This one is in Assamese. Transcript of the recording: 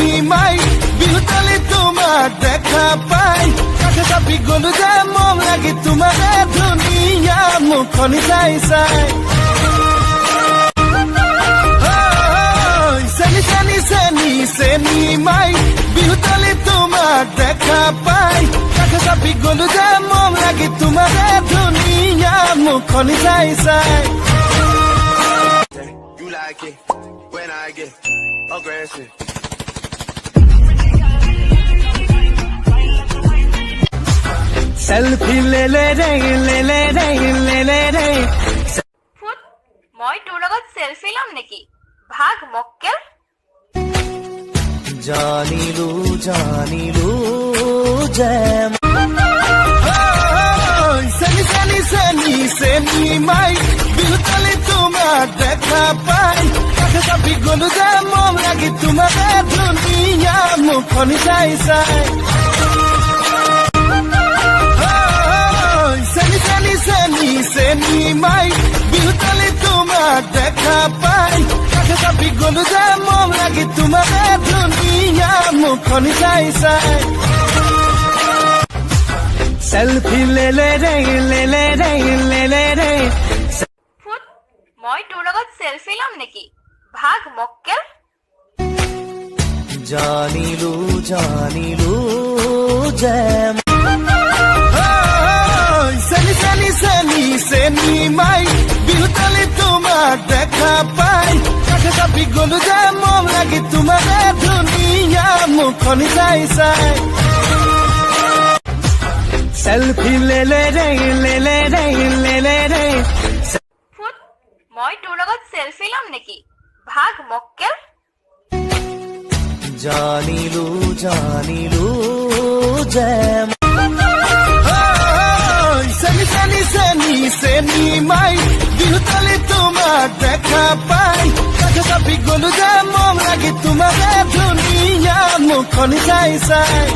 নিমাই বিহুতালি তোমার দেখা পাই কাছে চাপি গলো যে মন লাগি তোমার ধুনিয়া মুখনি চাই চাই চেনি চেনি চেনি চেনি মাই বিহুতালি তোমার দেখা পাই কাছে চাপি গলো যে মন লাগি তোমার ধুনিয়া মুখনি চাই চাই You like it when I get aggressive. Selfie le le re le le re le le re foot মই তোৰ লগত সেলফি লম নেকি ভাগ মক্কেল জানিলো জেম চেনি চেনি চেনি চেনি মাই বিহুতালি তোমার দেখা পাই কাছে চাপি গলো যে মন লাগি তোমার ধুনিয়া মুখনি চাই চাই চেনি চেনি চেনি চেনি মাই বিহুতালি তোমার দেখা পাই কাছে চাপি গলো যে মন লাগি তোমার ধুনিয়া মুখনি চাই চাই selfie le le re le le re le le re foot মই তোৰ লগত সেলফি লম নেকি ভাগ মক্কেল জানিলো জেম চেনি চেনি চেনি চেনি মাই বিহুতালি তোমার দেখা পাই কাছে চাপি গলো যে মন লাগি তোমার ধুনিয়া মুখনি চাই চাই selfie le le re le le re le le re foot মই তোৰ লগত সেলফি লম নেকি ভাগ মক্কেল জানিলো জেম চেনি চেনি চেনি চেনি মাই বিহুতালি তোমার দেখা পাই কাছে চাপি গলো যে মন লাগি তোমার ধুনিয়া মুখনি চাই চাই